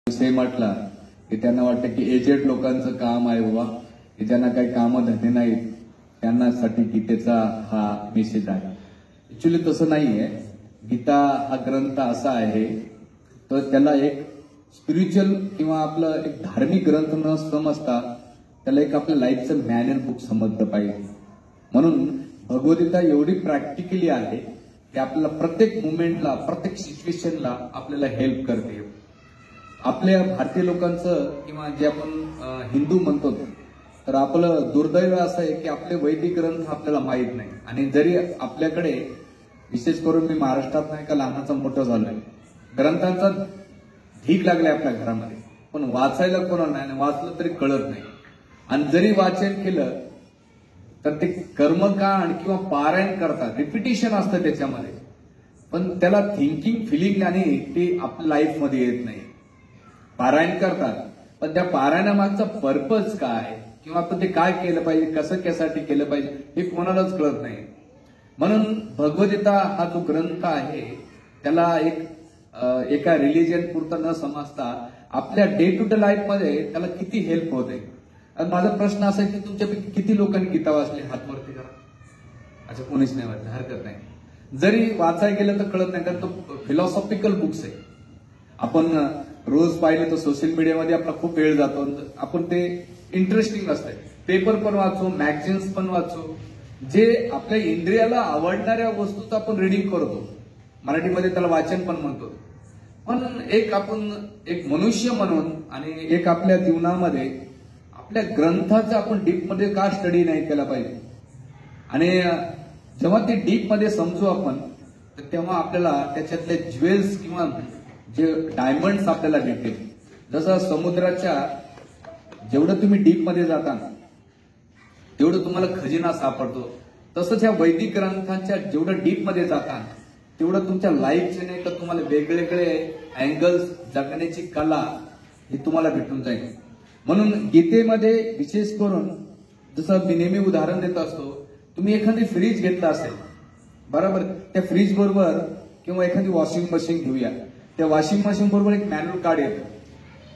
विषय म्हटला की त्यांना वाटतं की एजेड लोकांचं काम आहे बाबा, की ज्यांना काही कामं धंदे नाहीत त्यांनासाठी गीतेचा हा मेसेज आहे. ऍक्च्युली तसं नाहीये. गीता हा ग्रंथ असा आहे तर त्याला एक स्पिरिच्युअल किंवा आपलं एक धार्मिक ग्रंथ न समजता त्याला एक आपल्या लाईफचं मॅनर बुक समजलं पाहिजे. म्हणून भगवद्गीता एवढी प्रॅक्टिकली आहे की आपल्याला प्रत्येक मुवमेंटला, प्रत्येक सिच्युएशनला आपल्याला हेल्प करते. आपल्या भारतीय लोकांचं किंवा जे आपण हिंदू म्हणतो तर आपलं दुर्दैव असं आहे की आपले वैदिक ग्रंथ आपल्याला माहीत नाही. आणि जरी आपल्याकडे, विशेष करून मी महाराष्ट्रात नाही का लहानाचा मोठं झालोय, ग्रंथांचा ढीक लागलाय आपल्या घरामध्ये, पण वाचायला कोणाला नाही आणि वाचलं तरी कळत नाही. आणि जरी वाचन केलं तर ते कर्मकांड किंवा पारायण करतात, रिपिटेशन असतं त्याच्यामध्ये, पण त्याला थिंकिंग, फिलिंग आणि ते आपल्या लाईफमध्ये येत नाही. पारायण करतात पण त्या पारायणामागचा पर्पज काय किंवा आपण ते काय केलं पाहिजे, कसं कशासाठी केलं पाहिजे हे कोणालाच कळत नाही. म्हणून भगवद्गीता हा जो ग्रंथ आहे त्याला एका रिलिजन पुरतं न समजता आपल्या डे टू डे लाईफ मध्ये त्याला किती हेल्प होते. आणि माझा प्रश्न असा आहे की तुमच्यापैकी किती लोकांनी गीता वाचली? हात वरती करा. अच्छा, कोणीच नाही वाचलं, हरकत नाही. जरी वाचायला गेलं तर कळत नाही, कारण तो फिलॉसॉफिकल बुक्स आहे. आपण रोज पाहिले तर सोशल मीडियामध्ये आपला खूप वेळ जातो, आपण ते इंटरेस्टिंग असते. पेपर पण वाचू, मॅगझिन्स पण वाचू, जे आपल्या इंद्रियाला आवडणाऱ्या वस्तूचं आपण रिडिंग करतो. मराठीमध्ये त्याला वाचन पण म्हणतो. पण आपण एक मनुष्य म्हणून आणि एक आपल्या जीवनामध्ये आपल्या ग्रंथाचा आपण डीपमध्ये का स्टडी नाही केला पाहिजे. आणि जेव्हा ते डीपमध्ये समजू आपण तर तेव्हा आपल्याला त्याच्यातले ज्वेल्स किंवा जे डायमंड्स आपल्याला भेटतील. जसं समुद्राच्या जेवढं तुम्ही डीपमध्ये जाता तेवढं तुम्हाला खजिना सापडतो, तसंच ह्या वैदिक ग्रंथांच्या जेवढं डीपमध्ये जाता तेवढं तुमच्या लाईफचे नाही तर तुम्हाला वेगवेगळे अँगल्स जगण्याची कला ही तुम्हाला भेटून जाईल. म्हणून गीतेमध्ये विशेष करून, जसं मी नेहमी उदाहरण देत असतो, तुम्ही एखादी फ्रीज घेतला असेल बरोबर, त्या फ्रीज बरोबर किंवा एखादी वॉशिंग मशीन घेऊया, त्या वॉशिंग मशीन बरोबर एक मॅन्युअल कार्ड येतं.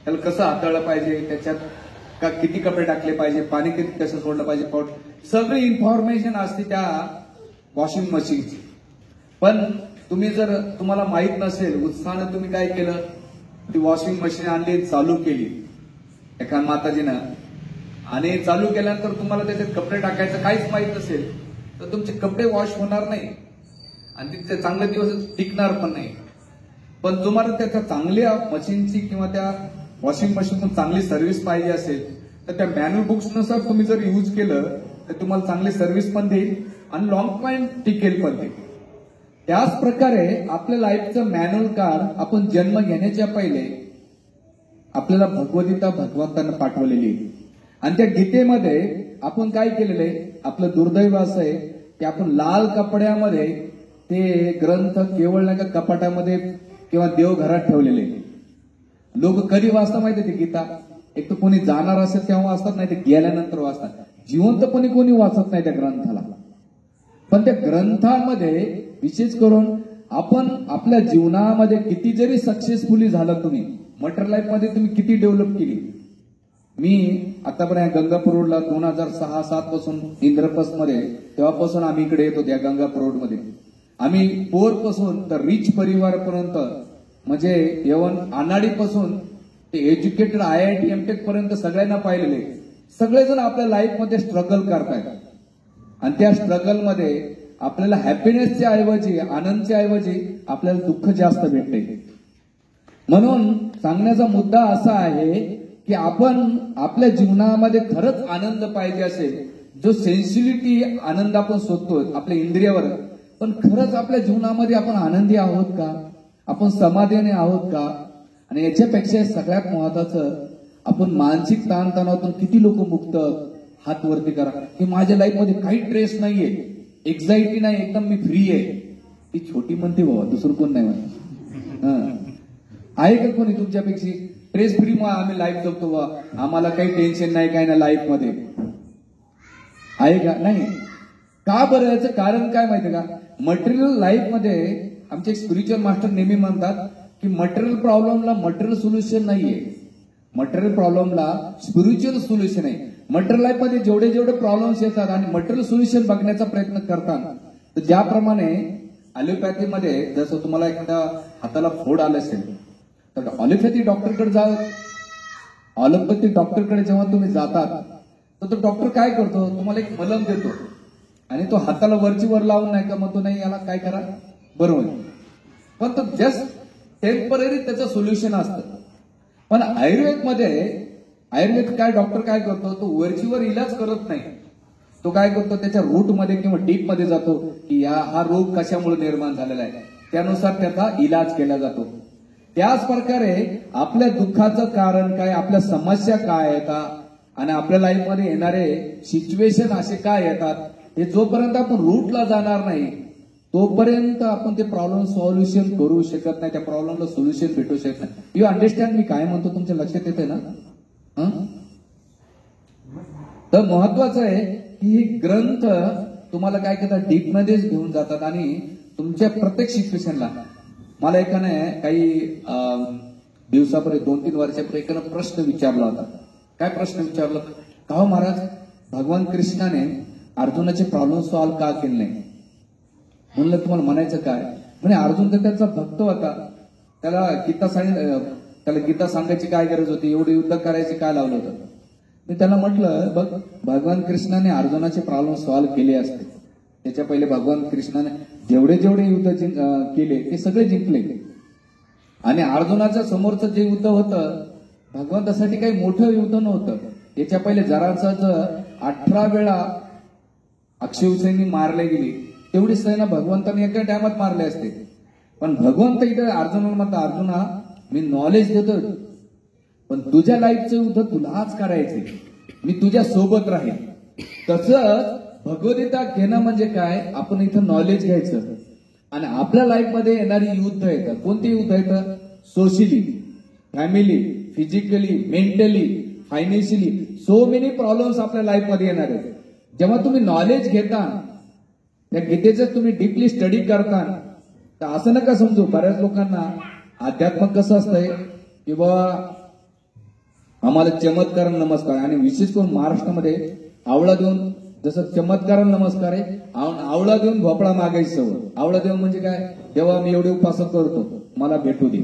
त्याला कसं हाताळलं पाहिजे, त्याच्यात का किती कपडे टाकले पाहिजे, पाणी किती कसं सोडलं पाहिजे, सगळी इन्फॉर्मेशन असते त्या वॉशिंग मशीनची. पण तुम्हाला माहित नसेल, उत्साहानं तुम्ही काय केलं, ती वॉशिंग मशीन आणली, चालू केली एका माताजीनं, आणि चालू केल्यानंतर तुम्हाला त्याच्यात कपडे टाकायचं काहीच माहित नसेल तर तुमचे कपडे वॉश होणार नाही आणि तिथे चांगले दिवस टिकणार पण नाही. पण तुम्हाला त्याच्या चांगल्या मशीनची किंवा त्या वॉशिंग मशीन चांगली सर्व्हिस पाहिजे असेल तर त्या मॅन्युअल बुक्सनुसार तुम्ही जर यूज केलं तर तुम्हाला चांगली सर्व्हिस पण देईल आणि लॉंग टाइम टिकेल पण देईल. त्याच प्रकारे आपल्या लाईफचं मॅन्युअल कार्ड आपण जन्म घेण्याच्या पहिले आपल्याला भगवद्गीता भगवंतांना पाठवलेली आहे. आणि त्या गीतेमध्ये आपण काय केलेलं आहे, आपलं दुर्दैव असं आहे की आपण लाल कपड्यामध्ये ते ग्रंथ केवळ नाही का कपाटामध्ये किंवा देवघरात ठेवलेले. लोक कधी वाचता माहिती ते गीता, एक तर कोणी जाणार असेल तेव्हा वाचतात, नाही ते गेल्यानंतर वाचतात. जिवंतपणे कोणी वाचत नाही त्या ग्रंथाला. पण त्या ग्रंथामध्ये विशेष करून आपण आपल्या जीवनामध्ये किती जरी सक्सेसफुली झालं, तुम्ही मटेरियल लाईफ मध्ये तुम्ही किती डेव्हलप केली. मी आतापर्यंत गंगापूर रोडला 2006-07 पासून इंद्रप्रस्थ मध्ये, तेव्हापासून आम्ही इकडे येतो त्या गंगापूर रोड मध्ये. आम्ही पोर पासून तर रिच परिवारापर्यंत, म्हणजे येवन अनाडीपासून ते एज्युकेटेड IIT MTech पर्यंत सगळ्यांना पाहिलेले. सगळेजण आपल्या लाईफमध्ये स्ट्रगल करतायत आणि त्या स्ट्रगलमध्ये आपल्याला हॅपीनेसच्या ऐवजी, आनंदच्या ऐवजी आपल्याला दुःख जास्त भेटते. म्हणून सांगण्याचा मुद्दा असा आहे की आपण आपल्या जीवनामध्ये खरंच आनंद पाहिजे असेल, जो सेन्सिटिव्हिटी आनंद आपण शोधतो आपल्या इंद्रियावर, पण खरंच आपल्या जीवनामध्ये आपण आनंदी आहोत का, आपण समाधानी आहोत का. आणि याच्यापेक्षा सगळ्यात महत्वाचं, आपण मानसिक ताणतणावातून किती लोक मुक्त. हात वरती करा की माझ्या लाईफ मध्ये काही ट्रेस नाहीये, एक्झायटी नाही, एकदम मी फ्री आहे. ती छोटी म्हणते बाबा, दुसरं कोण नाही म्हणत. आहे का कोणी तुमच्यापेक्षा ट्रेस फ्री आम्ही लाईफ जगतो बा, आम्हाला काही टेन्शन नाही, काही ना लाईफ मध्ये आहे का? नाही. का बरं? याचं कारण काय माहितीये का? मटेरियल लाईफ मध्ये आमचे स्पिरिच्युअल मास्टर नेहमी म्हणतात की मटेरियल प्रॉब्लेमला मटेरियल सोल्युशन नाहीये, मटेरियल प्रॉब्लेमला स्पिरिच्युअल सोल्युशन आहे. मटेरियल लाईफ मध्ये जेवढे जेवढे प्रॉब्लेम्स येतात आणि मटेरियल सोल्युशन बघण्याचा प्रयत्न करतात, तर ज्याप्रमाणे ॲलोपॅथीमध्ये जसं तुम्हाला एखाद्या हाताला फोड आलं असेल तर ॲलोपॅथी डॉक्टरकडे जेव्हा तुम्ही जातात तर तो डॉक्टर काय करतो, तुम्हाला एक मलम देतो आणि तो हाताला वरची वर लावून नाही का म्हणतो नाही याला काय करा बरं होईल, पण तो जस्ट टेम्पररी त्याचं सोल्युशन असतं. पण आयुर्वेद काय डॉक्टर काय करतो, तो वरचीवर इलाज करत नाही, तो काय करतो त्याच्या रूट मध्ये किंवा डीप मध्ये जातो की हा रोग कशामुळे निर्माण झालेला आहे, त्यानुसार त्याचा इलाज केला जातो. त्याच प्रकारे आपल्या दुःखाचं कारण काय, आपल्या समस्या काय येतात आणि आपल्या लाईफमध्ये येणारे सिच्युएशन असे काय येतात, हे जोपर्यंत आपण रूटला जाणार नाही तोपर्यंत आपण ते प्रॉब्लेम सॉल्युशन करू शकत नाही, त्या प्रॉब्लेमला सोल्युशन भेटू शकत नाही. यू अंडरस्टँड मी काय म्हणतो, तुमच्या लक्षात येते ना? तर महत्वाचं आहे की ही ग्रंथ तुम्हाला काय करतात, डीपमध्येच घेऊन जातात आणि तुमच्या प्रत्येक सिच्युएशनला. मला एकाने काही दिवसापूर्वी 2-3 वर्षापूर्वी एकानं प्रश्न विचारला होता. काय प्रश्न विचारला, का हो महाराज भगवान कृष्णाने अर्जुनाचे प्रॉब्लेम सॉल्व्ह का केले नाही? म्हणलं तुम्हाला म्हणायचं काय, म्हणजे अर्जुन तर त्याचा भक्त होता, त्याला गीता सांगायची काय गरज होती, एवढे युद्ध करायचे काय लावलं होतं? मी त्याला म्हटलं बघ, भगवान कृष्णाने अर्जुनाचे प्रॉब्लेम सॉल्व्ह केले असते, त्याच्या पहिले भगवान कृष्णाने जेवढे युद्ध केले ते सगळे जिंकले आणि अर्जुनाच्या समोरचं जे युद्ध होतं भगवंतासाठी काही मोठं युद्ध नव्हतं. याच्या पहिले जरासंध 18 वेळा अक्षय सैनी मारले गेली, तेवढी सैन्य भगवंताने एका टायमात मारले असते. पण भगवंत इथे अर्जुनाला म्हणतात, अर्जुना मी नॉलेज देतो पण तुझ्या लाईफचं युद्ध तुलाच करायचंय, मी तुझ्या सोबत राहील. तसंच भगवद्गीता घेणं म्हणजे काय, आपण इथं नॉलेज घ्यायचं आणि आपल्या लाईफमध्ये येणारी युद्ध येतात. कोणती युद्ध येतं? Socially, family, physically, mentally, financially, so many problems आपल्या लाईफमध्ये येणार आहेत. जेव्हा तुम्ही नॉलेज घेता, त्या गीतेचं तुम्ही डीपली स्टडी करता, तर असं नका समजू. बऱ्याच लोकांना अध्यात्म कसं असतंय की बाबा आम्हाला चमत्कार नमस्कार, आणि विशेष करून महाराष्ट्रामध्ये आवळा देऊन, जसं चमत्कार नमस्कार आहे, आवळा देऊन भोपळा मागायची सवय. आवळा देऊन म्हणजे काय, देवा मी एवढे उपासक करतो मला भेटू दे,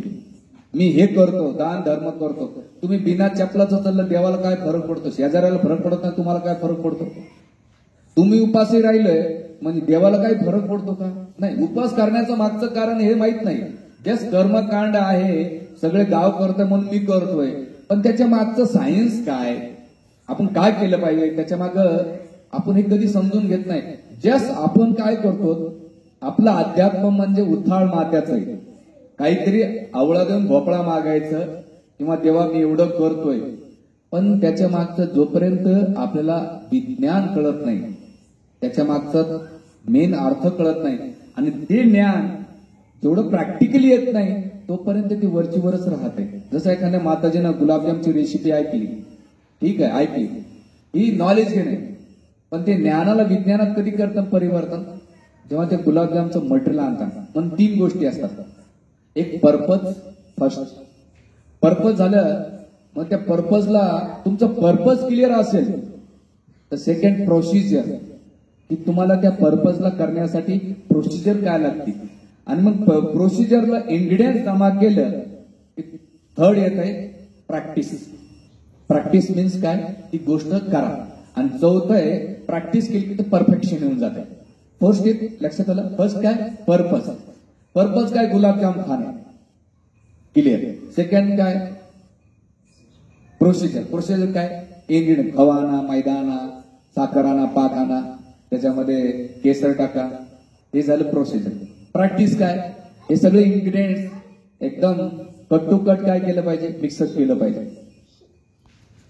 मी हे करतो, दान धर्म करतो. तुम्ही बिना चपलाचं चाललं, देवाला काय फरक पडतो? शेजाऱ्याला फरक पडत नाही, तुम्हाला काय फरक पडतो? तुम्ही उपासी राहिलंय म्हणजे देवाला काही फरक पडतो का? नाही. उपास करण्याचं मागचं कारण हे माहित नाही, जस्ट कर्मकांड आहे, सगळे गाव करतोय म्हणून मी करतोय, पण त्याच्या मागचं सायन्स काय, आपण काय केलं पाहिजे त्याच्या मागं आपण हे कधी समजून घेत नाही. जस्ट आपण काय करतो, आपलं अध्यात्म म्हणजे उथाळ मात्याचं आहे, काहीतरी आवळा देऊन भोपळा मागायचं किंवा देवा मी एवढं करतोय, पण त्याच्या मागचं जोपर्यंत आपल्याला विज्ञान कळत नाही, त्याच्या मागचं मेन अर्थ कळत नाही आणि ते ज्ञान जेवढं प्रॅक्टिकली येत नाही तोपर्यंत ती वरचीवरच राहते. जसं एखाद्या माताजीनं गुलाबजामची रेसिपी ऐकली, ठीक आहे ऐकली, ही नॉलेज घेणे, पण ते ज्ञानाला विज्ञानात कधी करतात परिवर्तन, जेव्हा ते गुलाबजामचं मटेरियल आणतात. पण 3 गोष्टी असतात. एक पर्पज, फर्स्ट पर्पज झालं, मग त्या पर्पजला तुमचं पर्पज क्लिअर असेल तर सेकंड प्रोसिजर, की तुम्हाला त्या पर्पजला करण्यासाठी प्रोसिजर काय लागते, आणि मग प्रोसिजरला इन्ग्रेडियंट जमा केलं की थर्ड येत आहे प्रॅक्टिस. प्रॅक्टिस मीन्स काय, ती गोष्ट करा, आणि चौथं आहे प्रॅक्टिस केली की परफेक्शन येऊन जाते. फर्स्ट लक्षात आलं, फर्स्ट काय, पर्पज. पर्पज काय, गुलाबजाम खाणं, क्लिअर. सेकंड काय, प्रोसिजर. प्रोसिजर काय, इन्ग्रेडियंट, खवा आणा, मैदा आणा, साखर आणा, पाक आणा, त्याच्यामध्ये केसर टाका, हे झालं प्रोसिजर. प्रॅक्टिस काय, हे सगळे इन्ग्रेडियंट एकदम कट टू कट काय केलं पाहिजे, मिक्सअप केलं पाहिजे.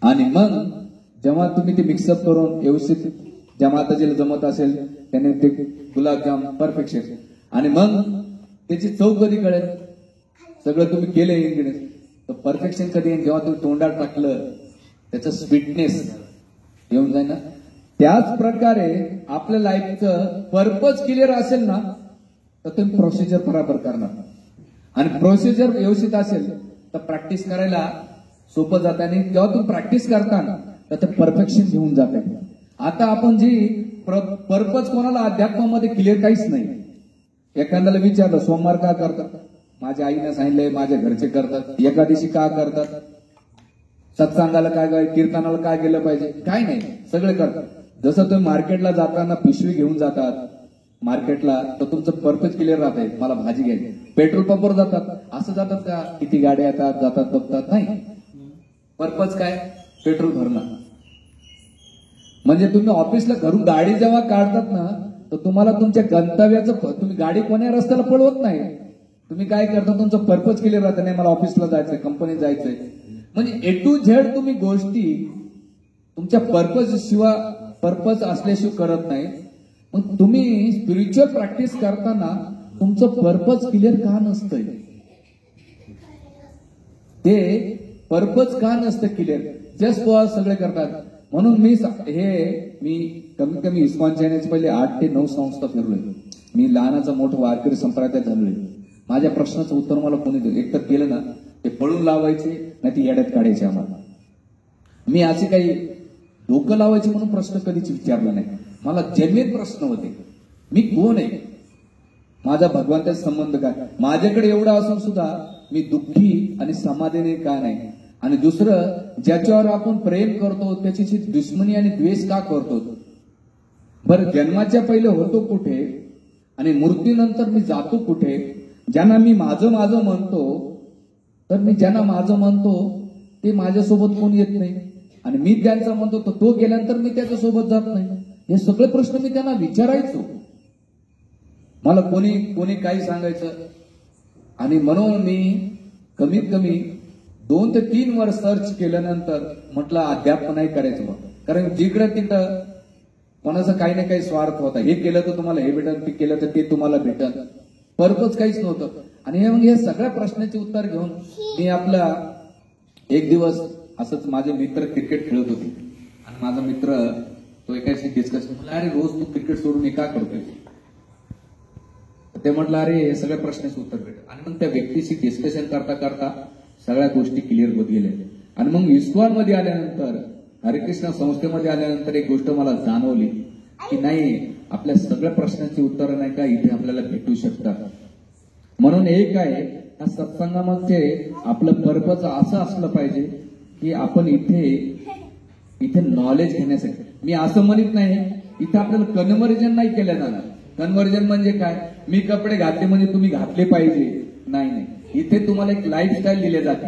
आणि मग जेव्हा तुम्ही ते मिक्सअप करून व्यवस्थित ज्या माताजीला जमत असेल त्याने ते गुलाबजाम परफेक्शन, आणि मग त्याची चव कधी कळेल, सगळं तुम्ही केलं इन्ग्रेडियंट, तर परफेक्शन कधी येईल, जेव्हा तुम्ही तोंडात टाकलं त्याचं स्वीटनेस येऊन जाईल ना. त्याच प्रकारे आपल्या लाईफचं पर्पज क्लिअर असेल ना तर तुम्ही प्रोसिजर बरोबर करणार. आणि प्रोसिजर व्यवस्थित असेल तर प्रॅक्टिस करायला सोपं जात आणि जेव्हा तुम्ही प्रॅक्टिस करता ना तर ते परफेक्शन घेऊन जाते. आता आपण जी पर्पज कोणाला अध्यात्मामध्ये क्लिअर काहीच नाही. एखाद्याला विचारलं सोमवार का करतात, माझ्या आईने सांगितलंय, माझ्या घरचे करतात. एकादशी का करतात, सत्संगाला काय, कीर्तनाला काय केलं पाहिजे, काय नाही, सगळे करतात. जसं तुम्ही मार्केटला जाताना पिशवी घेऊन जातात मार्केटला तर तुमचं पर्पज क्लिअर राहत आहे, मला भाजी घ्यायची. पेट्रोल पंपवर जातात असं जातात का, किती गाड्या येतात जातात बघतात, नाही. पर्पज काय, पेट्रोल भरणं. म्हणजे तुम्ही ऑफिसला घरून गाडी जेव्हा काढतात ना तर तुम्हाला तुमच्या गंतव्याचं, तुम्ही गाडी कोण्या रस्त्याला पळवत नाही. तुम्ही काय करता, तुमचं पर्पज क्लिअर राहतं, नाही मला ऑफिसला जायचंय, कंपनीत जायचंय. म्हणजे ए टू झेड तुम्ही गोष्टी तुमच्या पर्पज असल्याशिवाय करत नाही. मग तुम्ही स्पिरिच्युअल प्रॅक्टिस करताना तुमचं पर्पज क्लिअर का नसतंय, ते पर्पज का नसतं क्लिअर, जस्ट फॉर सगळे करतात. म्हणून मी कमीत कमी इस्कॉन चॅनेलचे पहिले 8 ते 9 संस्था फिरलोय. मी लहानाचा मोठं वारकरी संप्रदाय झालोय. माझ्या प्रश्नाचं उत्तर मला कोणी दिलं, एकतर केलं ना ते पळून लावायचे, नाही ती येड्यात काढायचे आम्हाला. मी असे काही डोकं लावायचे म्हणून प्रश्न कधीच विचारला नाही. मला जेन्युइन प्रश्न होते, मी कोण आहे, माझा भगवंताचा संबंध काय, माझ्याकडे एवढा असून सुद्धा मी दुःखी आणि समाधानी का नाही. आणि दुसरं, ज्याच्यावर आपण प्रेम करतो त्याची दुश्मनी आणि द्वेष का करतो. बरं, जन्माच्या पहिले होतो कुठे आणि मृत्यूनंतर मी जातो कुठे. ज्यांना मी माझं म्हणतो, तर मी ज्यांना माझं म्हणतो ते माझ्यासोबत कोण येत नाही, आणि मी त्यांचा म्हणतो तर तो गेल्यानंतर मी त्याच्यासोबत जात नाही. हे सगळे प्रश्न मी त्यांना विचारायचो. मला कोणी काही सांगायचं. आणि म्हणून मी कमीत कमी 2 ते 3 वर्ष सर्च केल्यानंतर म्हटलं अध्यात्म नाही करायचं बघ. कारण जिकडे तिकडं कोणाचा काही ना काही स्वार्थ होता. हे केलं तर तुम्हाला हे भेटल, ते केलं तर ते तुम्हाला भेटल, पर्पज काहीच नव्हतं. आणि मग हे सगळ्या प्रश्नाचे उत्तर घेऊन मी आपला एक दिवस असंच, माझे मित्र क्रिकेट खेळत होते आणि माझा मित्र तो एकाशी डिस्कशन म्हटलं, अरे रोज तू क्रिकेट सोडून हे का करतोय. ते म्हटलं, अरे हे सगळ्या प्रश्नाचे उत्तर भेटत. आणि मग त्या व्यक्तीशी डिस्कशन करता करता सगळ्या गोष्टी क्लिअर होत गेल्या. आणि मग इस्कॉन मध्ये आल्यानंतर, हरिकृष्ण संस्थेमध्ये आल्यानंतर एक गोष्ट मला जाणवली की नाही, आपल्या सगळ्या प्रश्नांची उत्तरं नाही का इथे आपल्याला भेटू शकतात. म्हणून एक आहे, या सत्संगामध्ये आपलं पर्पज असं असलं पाहिजे की आपण इथे नॉलेज घेण्यासाठी. मी असं म्हणत नाही इथे आपल्याला कन्व्हर्जन नाही केलं जाणार. कन्व्हर्जन म्हणजे काय, मी कपडे घातले म्हणजे तुम्ही घातले पाहिजे, नाही. इथे तुम्हाला एक लाईफस्टाईल दिली जाते,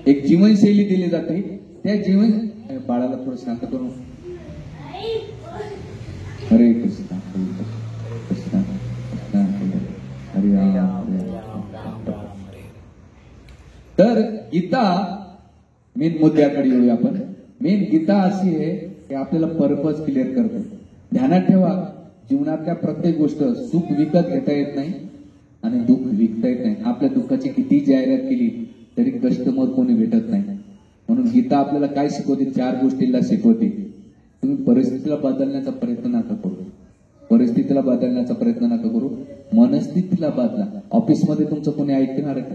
एक जीवनशैली दिली जाते. त्या बाळाला थोडं शांत करून, हरे कृष्ण कृष्ण हरे राम. तर गीता मेन मुद्द्याकडे येऊया आपण. मेन गीता अशी आहे की आपल्याला पर्पज क्लिअर करते. ध्यानात ठेवा, जीवनातल्या प्रत्येक गोष्ट सुख विकत घेता येत नाही आणि दुःख विकता येत नाही. आपल्या दुःखाची किती जाहिरात केली तरी कस्टमर कोणी भेटत नाही. म्हणून गीता आपल्याला काय शिकवते, 4 गोष्टीला शिकवते. तुम्ही परिस्थितीला बदलण्याचा प्रयत्न नका करू, परिस्थितीला बदलण्याचा प्रयत्न नका करू, मनस्थितीला बदला. ऑफिसमध्ये तुमचं कोणी ऐकणार का,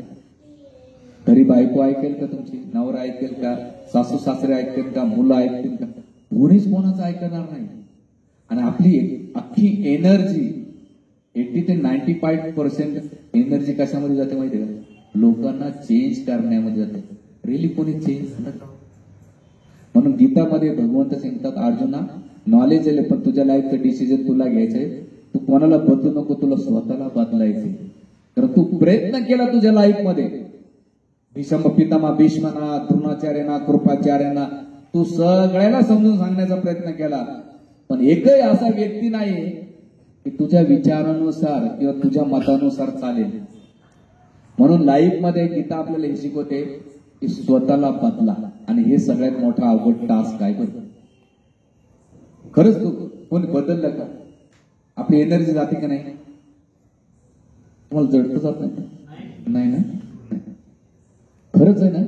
घरी बायको ऐकेल का, तुमची नवरा ऐकेल का, सासू सासरे ऐकतील का, मुलं ऐकतील का, कोणीच कोणाचं ऐकणार नाही. आणि आपली अख्खी एनर्जी 80 ते 95% एनर्जी कशामध्ये जाते माहिती का, लोकांना चेंज करण्यामध्ये जाते. रिली कोणी चेंज झालं. म्हणून गीतामध्ये भगवंत सांगतात, अर्जुना नॉलेज आले पण तुझ्या लाईफचं डिसिजन तुला घ्यायचंय. तू कोणाला बदलू नको, तुला स्वतःला बदलायचंय. तर तू प्रयत्न केला तुझ्या लाईफमध्ये, भीष्म पितामह भीष्मना, द्रोणाचार्यांना, कृपाचार्यांना तू सगळ्याला समजून सांगण्याचा प्रयत्न केला, पण एकही असा व्यक्ती नाही की तुझ्या विचारानुसार किंवा तुझ्या मतानुसार चालेल. म्हणून लाईफ मध्ये गीता आपल्याला हे शिकवते की स्वतःला बदला. आणि हे सगळ्यात मोठा अवघड टास्क आहे. खरंच तू कोणी बदललं का, आपली एनर्जी जाते का नाही, तुम्हाला जडतं जात नाही ना, खरंच आहे ना,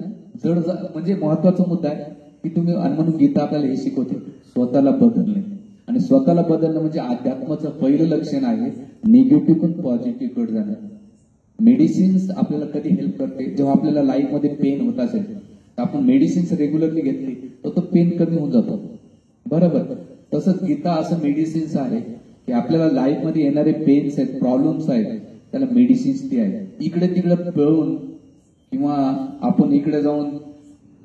जड म्हणजे महत्वाचा मुद्दा आहे की तुम्ही. आणि म्हणून गीता आपल्याला हे शिकवते स्वतःला बदलणे. आणि स्वतःला बदलणं म्हणजे अध्यात्माचं पहिलं लक्षण आहे निगेटिव्ह पण पॉझिटिव्ह कडे जाणं. मेडिसिन्स आपल्याला कधी हेल्प करते, जेव्हा आपल्याला लाईफमध्ये पेन होत असेल तर आपण मेडिसिन्स रेग्युलरली घेतली तर तो पेन कमी होऊन जातो, बरोबर. तसंच गीता असं मेडिसिन्स आहे की आपल्याला लाईफमध्ये येणारे पेन्स आहेत, प्रॉब्लेम्स आहेत, त्याला मेडिसिन्स ती आहे. इकडे तिकडे पळून किंवा आपण इकडे जाऊन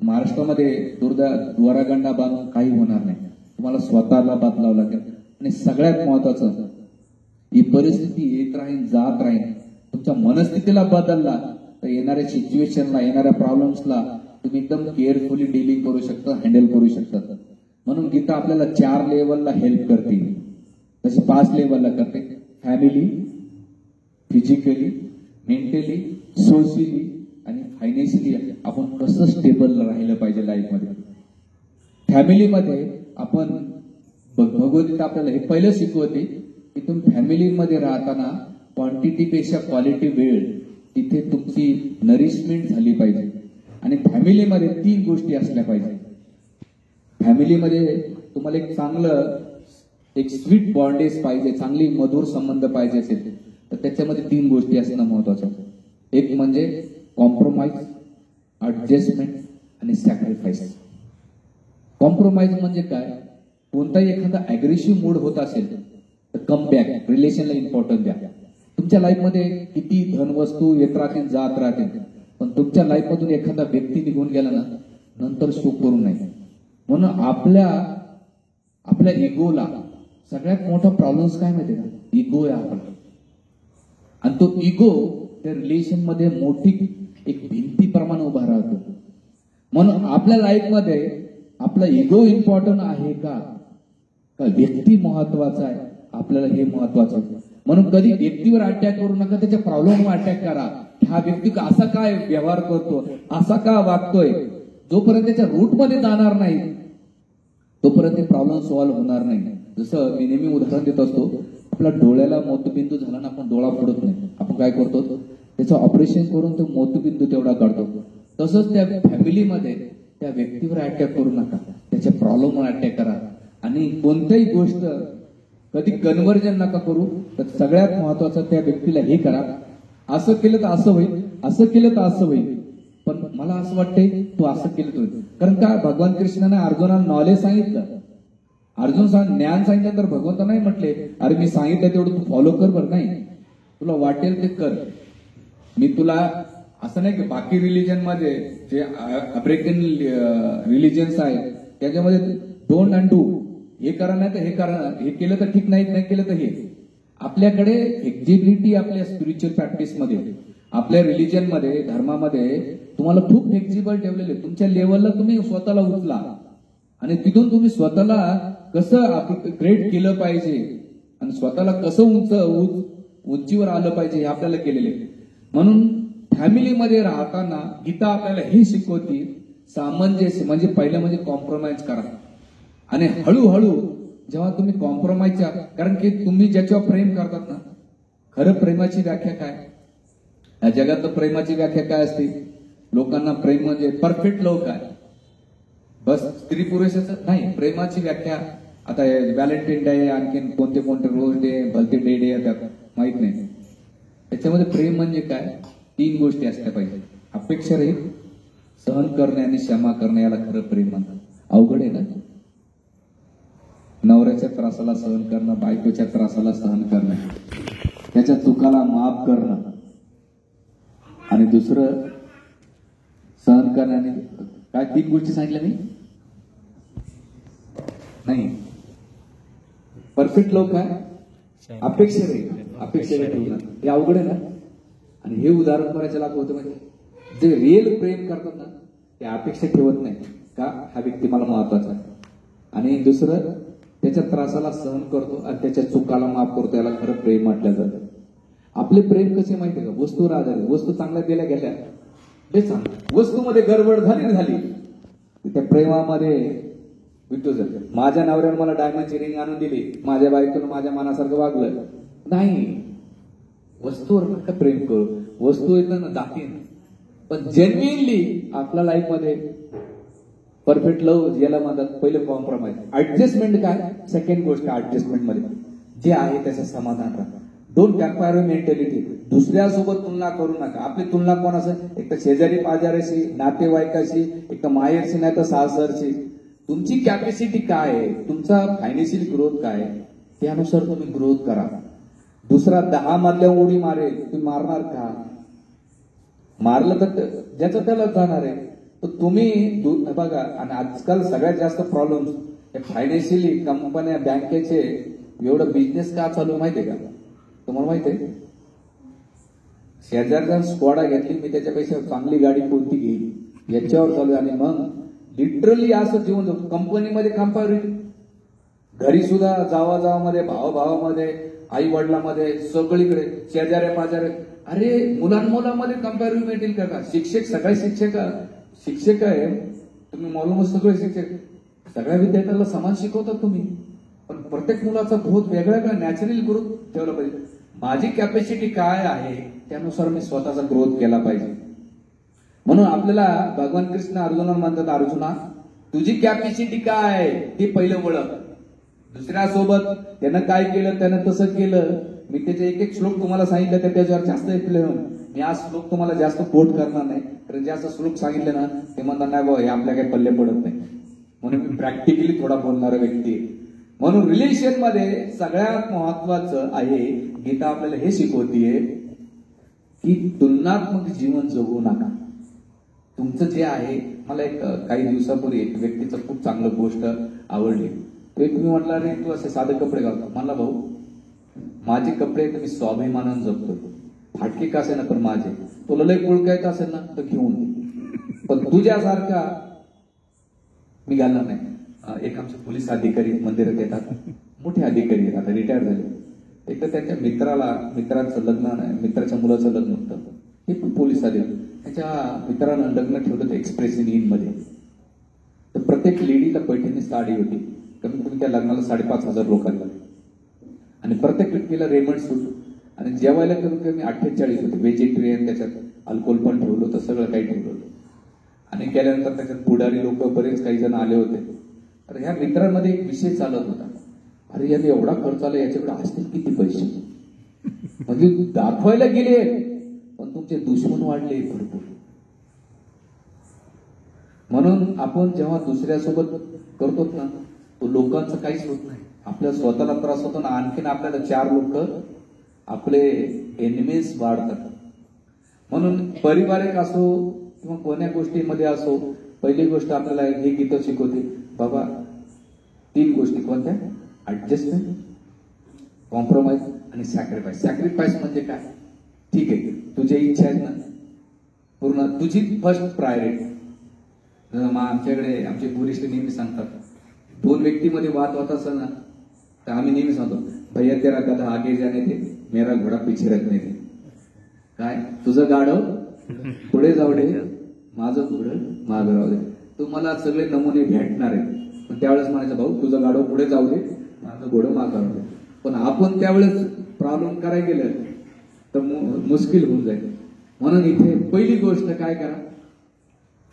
महाराष्ट्रामध्ये द्वारागंडा बांधून काही होणार नाही. तुम्हाला स्वतःला बदलावं लागेल. आणि सगळ्यात महत्वाचं, ही परिस्थिती येत राहील जात राहील, तुमच्या मनस्थितीला बदलला तर येणाऱ्या सिच्युएशनला, येणाऱ्या प्रॉब्लेम्सला तुम्ही एकदम केअरफुली डिलिंग करू शकता, हँडल करू शकता. म्हणून गीता आपल्याला 4 लेवलला हेल्प करते, तशी 5 लेवलला करते. फॅमिली, फिजिकली, मेंटली, सोशली आणि फायनान्शियली आपण कसं स्टेबल राहिलं पाहिजे लाईफमध्ये. फॅमिलीमध्ये आपण भगवद्गीता आपल्याला हे पहिलं शिकवते की तुम्ही फॅमिलीमध्ये राहताना क्वांटिटीपेक्षा क्वालिटी वेळ तिथे तुमची नरिशमेंट झाली पाहिजे. आणि फॅमिलीमध्ये 3 गोष्टी असल्या पाहिजे. फॅमिलीमध्ये तुम्हाला एक चांगलं एक स्वीट बॉन्डेज पाहिजे, चांगली मधुर संबंध पाहिजे असेल तर त्याच्यामध्ये 3 गोष्टी असणं महत्वाचं. एक म्हणजे कॉम्प्रोमाइज, ऍडजस्टमेंट आणि सॅक्रिफाईस. कॉम्प्रोमाइज म्हणजे काय, कोणताही एखादा अग्रेसिव्ह मूड होत असेल तर कम बॅक, रिलेशनला इम्पॉर्टन्स द्या. तुमच्या लाईफमध्ये किती धनवस्तू येत राहतील जात राहतील, पण तुमच्या लाईफमधून एखादा व्यक्ती निघून गेला ना, नंतर शोक करू नये. म्हणून आपल्या इगोला सगळ्यात मोठा प्रॉब्लेम्स काय माहिती का, इगो आहे आपला. आणि तो इगो त्या रिलेशन मध्ये मोठी एक भिंतीप्रमाणे उभा राहतो. म्हणून आपल्या लाईफमध्ये आपला इगो इम्पॉर्टंट आहे का व्यक्ती महत्वाचा आहे, आपल्याला हे महत्वाचं. म्हणून कधी व्यक्तीवर अटॅक करू नका, त्याच्या प्रॉब्लेमवर अटॅक करा. हा व्यक्ती असा काय व्यवहार करतो, असा का वागतोय, जोपर्यंत त्याच्या रूटमध्ये जाणार नाही तोपर्यंत प्रॉब्लेम सॉल्व्ह होणार नाही. जसं मी नेहमी उदाहरण देत असतो, आपल्या डोळ्याला मोतबिंदू झाला ना, आपण डोळा फोडत नाही, आपण काय करतो त्याचं ऑपरेशन करून तो मोतबिंदू तेवढा काढतो. तसंच त्या फॅमिलीमध्ये त्या व्यक्तीवर अटॅक करू नका, त्याच्या प्रॉब्लेमवर अटॅक करा. आणि कोणत्याही गोष्ट कधी कन्व्हर्जन नका करू. तर सगळ्यात महत्वाचं त्या व्यक्तीला हे करा, असं केलं तर असं होईल, असं केलं तर असं होईल, पण मला असं वाटतंय तू असं केलं तर होईल. कारण का भगवान कृष्णाने अर्जुनाला नॉलेज सांगितलं, अर्जुन ज्ञान सांगितलं, तर भगवंत नाही म्हटले अरे मी सांगितलं तेवढं तू फॉलो कर. बरं नाही, तुला वाटेल ते कर. मी तुला असं नाही की बाकी रिलिजन मध्ये जे अफ्रिकन रिलिजन्स आहेत त्याच्यामध्ये डोंट अँड डू, हे करा नाही तर हे करा, हे केलं तर ठीक, नाही केलं तर हे. आपल्याकडे फ्लेक्झिबिलिटी आपल्या स्पिरिच्युअल प्रॅक्टिस मध्ये, आपल्या रिलिजन मध्ये, धर्मामध्ये तुम्हाला खूप फ्लेक्झिबल ठेवलेले. तुमच्या लेवलला तुम्ही स्वतःला उचला आणि तिथून तुम्ही स्वतःला कसं अपग्रेड केलं पाहिजे आणि स्वतःला कसं उंचीवर आलं पाहिजे हे आपल्याला केलेले. म्हणून फॅमिलीमध्ये राहताना गीता आपल्याला हे शिकवते, सामंजस्य म्हणजे पहिलं म्हणजे कॉम्प्रोमाइज करा. आणि हळूहळू जेव्हा तुम्ही कॉम्प्रोमाइज, कारण की तुम्ही ज्याच्यावर प्रेम करतात ना, खरं प्रेमाची व्याख्या काय, या जगात प्रेमाची व्याख्या काय असते, लोकांना प्रेम म्हणजे परफेक्ट लव्ह काय, बस स्त्री पुरुषाचं नाही. प्रेमाची व्याख्या आता व्हॅलेंटाईन डे, आणखीन कोणते रोज डे, भलते डे येतात माहित नाही. त्याच्यामध्ये प्रेम म्हणजे काय, 3 गोष्टी असल्या पाहिजे. अपेक्षा रहित, सहन करणे आणि क्षमा करणे, याला खरं प्रेम म्हणतात. अवघड आहे ना, नवऱ्याच्या त्रासाला सहन करणं, बायकोच्या त्रासाला सहन करणं, त्याच्या चुकाला माफ करणं, आणि दुसरं सहन करणं. आणि काय 3 गोष्टी सांगितल्या मी नाही. परफेक्ट लोक काय, अपेक्षा ठेवणार, हे अवघड आहे ना. आणि हे उदाहरण करायचं लाभ होतं म्हणजे जे रिअल प्रेम करतात ना ते अपेक्षा ठेवत नाही का, हा व्यक्ती मला महत्वाचा आहे. आणि दुसरं त्याच्या त्रासाला सहन करतो आणि त्याच्या चुकाला माफ करतो, याला खरं प्रेम म्हटलं जातं. आपले प्रेम कसे माहिती का, वस्तूवर आधारित. वस्तू चांगल्या दिल्या गेल्या ते चांगलं, वस्तूमध्ये गडबड झाली त्या प्रेमामध्ये विकतो जाते. माझ्या नवऱ्याने मला डायमंडची रिंग आणून दिली, माझ्या बायकोनं माझ्या मनासारखं वागलं नाही. वस्तूवर फक्त प्रेम करू, वस्तू येतं ना दाखीन, पण जेन्युइनली आपल्या लाईफ मध्ये परफेक्ट लव्ह याला म्हणतात. पहिलं कॉम्प्रोमाइज. ऍडजस्टमेंट काय, सेकंड गोष्ट ऍडजस्टमेंट मध्ये जे आहे त्याचं समाधान राहा. Don't compare mentality. दुसऱ्यासोबत तुलना करू नका. आपली तुलना कोण असेल, एक तर शेजारी पाजाऱ्याशी, नातेवाईकाशी, एक तर माहेरशी, नाही तर सासरशी. तुमची कॅपॅसिटी काय आहे, तुमचा फायनान्शियल ग्रोथ काय आहे, त्यानुसार तुम्ही ग्रोथ करा. दुसरा 10 मधल्या उडी मारेल, तुम्ही मारणार का? मारलं तर ज्याचं त्याला जाणार आहे. तर तुम्ही बघा, आणि आजकाल सगळ्यात जास्त प्रॉब्लेम फायनान्शियली कंपन्या, बँकेचे एवढं बिझनेस का चालू माहितीये का तुम्हाला? माहितीये, शेजारचा स्कॉडा घेतली मी, त्याच्यापेक्षा चांगली गाडी कोणती घेईल याच्यावर चालू. आणि मग लिटरली असं जीवन जगतो. कंपनीमध्ये कंपॅरिझन, घरी सुद्धा जावामध्ये, भावामध्ये, आई वडिलांमध्ये, सगळीकडे शेजाऱ्या पाजाऱ्या. अरे मुलांमध्ये कंपॅरिझन भेटेल का? शिक्षक, सगळे शिक्षक आहे तुम्ही, मालूम सगळे शिक्षक सगळ्या विद्यार्थ्यांना समान शिकवतात तुम्ही, पण प्रत्येक मुलाचा ग्रोथ वेगळा का, नॅचरल ग्रोथ ठेवला पाहिजे. माझी कॅपॅसिटी काय आहे त्यानुसार मी स्वतःचा ग्रोथ केला पाहिजे. म्हणून आपल्याला भगवान कृष्ण अर्जुनाला म्हणतात, अर्जुना तुझी कॅपॅसिटी काय आहे ते पहिलं ओळख. दुसऱ्यासोबत त्यानं काय केलं, त्यानं तसं केलं, मी त्याचे एक श्लोक तुम्हाला सांगितलं तर त्याच्यावर जास्त ऐकलं. मी आज श्लोक तुम्हाला जास्त कोट करणार नाही, कारण जास्त श्लोक सांगितले ना ते म्हणतात नाही बाबा हे आपल्या काही पल्ले पडत नाही. म्हणून मी प्रॅक्टिकली थोडा बोलणारा व्यक्ती आहे. म्हणून रिलेशन मध्ये सगळ्यात महत्वाचं आहे, गीता आपल्याला हे शिकवतीये की तुलनात्मक जीवन जगू नका. तुमचं जे आहे, मला एक काही दिवसापूर्वी एक व्यक्तीचं खूप चांगलं गोष्ट आवडली. ते तुम्ही म्हटलं अरे तू असे साधे कपडे घालतो. म्हणला भाऊ माझे कपडे तर मी स्वाभिमानानं जगतो, फाटके का असे ना पण माझे. तुला लय कुळकायचं असेल ना तर घेऊन दे, पण तुझ्यासारखा मी घालणार नाही. एक आमचे पोलीस अधिकारी मंदिरात येतात, मोठे अधिकारी आहेत, आता रिटायर झाले. एक तर त्यांच्या मित्राचं लग्न, मित्राच्या मुलाचं लग्न होतं, हे पण पोलीस अधिकारी. त्याच्या मित्रानं लग्न ठेवलं होतं एक्सप्रेस इन मध्ये. तर प्रत्येक लेडीला पैठणी साडी होती, कमीत कमी त्या लग्नाला 5,500 लोकांना, आणि प्रत्येक व्यक्तीला रेमंड सूट, आणि जेवायला कमीत कमी 48 होते. व्हेजिटेरियन, त्याच्यात अल्कोहोल पण ठेवलं होतं, सगळं काही ठेवलं होतं. आणि केल्यानंतर त्याच्यात पुढारी लोक बरेच काही जण आले होते. तर ह्या मित्रांमध्ये एक विषय चालत होता, अरे याने एवढा खर्च आला, याच्याकडे असतील किती पैसे, म्हणजे दाखवायला गेले पण तुमचे दुश्मन वाढले भरपूर. म्हणून आपण जेव्हा दुसऱ्यासोबत करतो ना, तो लोकांचं काहीच होत नाही, आपल्या स्वतःला त्रास होतो ना. आणखीन आपल्याला 4 लोक आपले एनिमीज वाढतात. म्हणून पारिवारिक असो किंवा कोण्या गोष्टीमध्ये असो, पहिली गोष्ट आपल्याला हे गीता शिकवते, बाबा 3 गोष्टी कोणत्या? ऍडजस्टमेंट, कॉम्प्रोमाइज आणि सॅक्रिफाईस. सॅक्रिफाईस म्हणजे काय? ठीक आहे, तुझ्या इच्छा आहेत ना पूर्ण, तुझी फर्स्ट प्रायोरिटी. आमच्याकडे आमचे वरिष्ठ नेहमी सांगतात, 2 व्यक्तीमध्ये वाद होत असेल ना तर आम्ही नेहमी सांगतो, भैया तेरा गधा आगे जाने दे, मेरा घोडा पीछे रखने दे. काय, तुझं गाढव पुढे जाऊ दे, माझं घोडं मागं राहू दे. तुम्हाला सगळे नमुने भेटणार आहेत, पण त्यावेळेस म्हणायचं भाऊ तुझं गाढव पुढे जाऊ दे, माझं घोडं मागं राहू दे. पण आपण त्यावेळेस प्रॉब्लेम करायला गेलं तर मुश्किल होऊन जाईल. म्हणून इथे पहिली गोष्ट काय करा,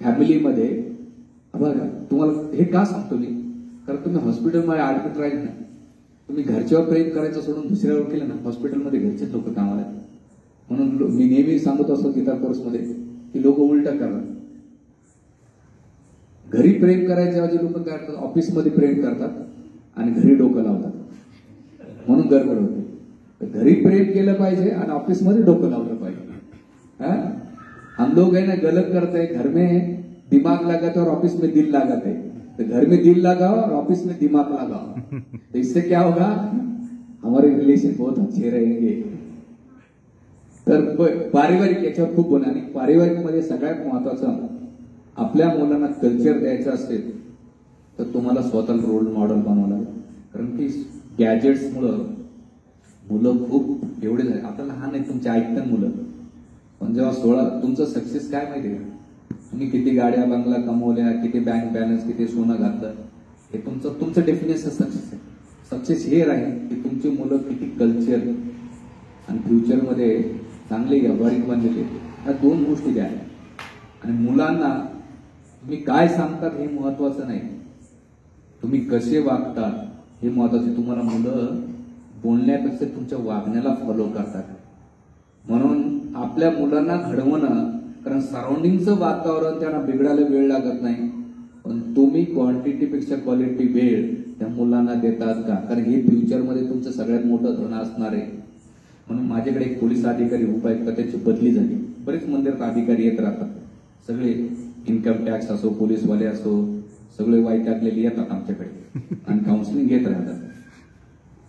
फॅमिलीमध्ये बघा. तुम्हाला हे का सांगतो मी, कारण तुम्ही हॉस्पिटलमध्ये ऍडमिट राहील ना, तुम्ही घरच्यावर प्रेम करायचं सोडून दुसऱ्यावर केलं ना, हॉस्पिटलमध्ये घरचेच लोक कामाला आहेत. म्हणून मी नेहमी सांगत असतो गीता कोर्समध्ये की लोक उलटा करतात. घरी प्रेम करायच्या ऐवजी लोक काय करतात, ऑफिसमध्ये प्रेम करतात आणि घरी डोकं लावतात, म्हणून गडबड होते. घरी प्रेम केलं पाहिजे आणि ऑफिसमध्ये डोकं लावलं पाहिजे. हम लोग है ना गलत करते हैं, घर में दिमाग लगाते और ऑफिस में दिल लगाते हैं. तो घर में दिल लगाओ और ऑफिस में दिमाग लगाओ, तो इससे क्या होगा, हमारे रिलेशन बहुत अच्छे रहेंगे. तर पारिवारिक याच्यावर खूप बोला. आणि पारिवारिक मध्ये सगळ्यात महत्वाचं, आपल्या मुलांना कल्चर द्यायचं असेल तर तुम्हाला स्वतःला रोल मॉडेल बनवावं लागेल. कारण की गॅजेट्समुळं मुलं खूप एवढे झाले. आता लहान आहे, तुमचे ऐकतात मुलं, पण जेव्हा तुमचं सक्सेस काय माहितीये का, तुम्ही किती गाड्या बंगला कमवल्या, किती बँक बॅलन्स, किती सोनं घातलं, हे तुमचं डेफिनेशन सक्सेस आहे. सक्सेस हे राहील की तुमची मुलं किती कल्चर आणि फ्युचरमध्ये चांगले व्यावहारिक बनलेले. ह्या 2 गोष्टी द्या. आणि मुलांना तुम्ही काय सांगतात हे महत्वाचं नाही, तुम्ही कसे वागतात हे महत्वाचे. तुम्हाला मुलं बोलण्यापेक्षा तुमच्या वागण्याला फॉलो करतात. म्हणून आपल्या मुलांना घडवणं, कारण सराउंडिंगचं वातावरण त्यांना बिघडायला वेळ लागत नाही, पण तुम्ही क्वांटिटीपेक्षा क्वालिटी वेळ त्या मुलांना देतात का? कारण हे फ्युचरमध्ये तुमचं सगळ्यात मोठं धन असणार आहे. म्हणून माझ्याकडे एक पोलीस अधिकारी उपायुक्त त्याची बदली झाली. बरेच मंदिरात अधिकारी येत राहतात, सगळे इन्कम टॅक्स असो, पोलीसवाले असो, सगळे वाईट टाकलेले येतात आमच्याकडे आणि काउन्सिलिंग घेत राहतात.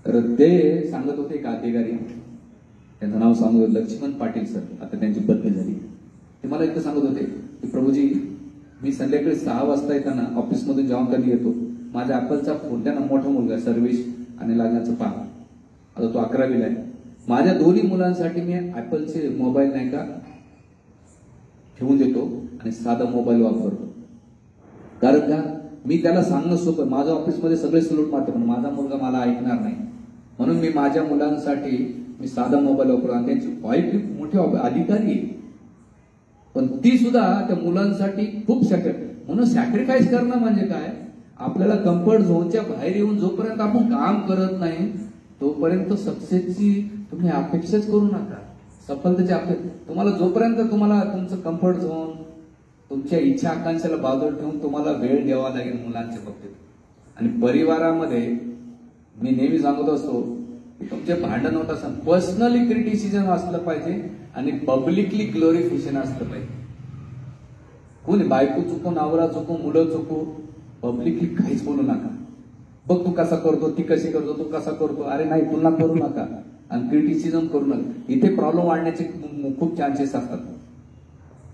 तर ते सांगत होते एक अधिकारी, त्यांचं नाव सांगत लक्ष्मण पाटील सर, आता त्यांची बदली झाली. ते मला एकदा सांगत होते की प्रभूजी, मी संध्याकाळी 6 वाजता येताना ऑफिसमधून जेव्हा कधी येतो, माझ्या ॲपलचा फोन, त्यांना मोठा मुलगा सर्व्हिस आणि लागण्याचं पहा, आता तो 11वीला आहे. माझ्या दोन्ही मुलांसाठी मी ॲपलचे मोबाईल नाही का ठेवून देतो आणि साधा मोबाईल वापरतो. कारण का, मी त्याला सांगणं सोपं, माझ्या ऑफिसमध्ये सगळे सलूट मारते, पण माझा मुलगा मला ऐकणार नाही. म्हणून मी माझ्या मुलांसाठी मी साधा मोबाईल वापरतो. आणि त्यांची वाईफ मोठी अधिकारी आहे, पण ती सुद्धा त्या मुलांसाठी खूप म्हणून सॅक्रिफाईस करणं म्हणजे काय, आपल्याला कम्फर्ट झोनच्या बाहेर येऊन जोपर्यंत आपण काम करत नाही तोपर्यंत सक्सेसची तुम्ही अपेक्षाच करू नका. सफलतेची अपेक्षा तुम्हाला जोपर्यंत तुम्हाला तुमचं कम्फर्ट झोन, तुमच्या इच्छा आकांक्षाला बाजूला ठेवून तुम्हाला वेळ द्यावा लागेल मुलांच्या बाबतीत. आणि परिवारामध्ये मी नेहमी सांगत असतो की तुमचे भांडण होत असताना पर्सनली क्रिटिसिझम असलं पाहिजे आणि पब्लिकली ग्लोरिफिकेशन असलं पाहिजे. कोणी बायको चुकू, नवरा चुकू, मुलं चुकू, पब्लिकली काहीच बोलू नका. बघ तू कसा करतो, ती कशी करतो, तू कसा करतो, अरे नाही तुलना करू नका आणि क्रिटिसिझम करू नका. इथे प्रॉब्लेम वाढण्याचे खूप चान्सेस असतात.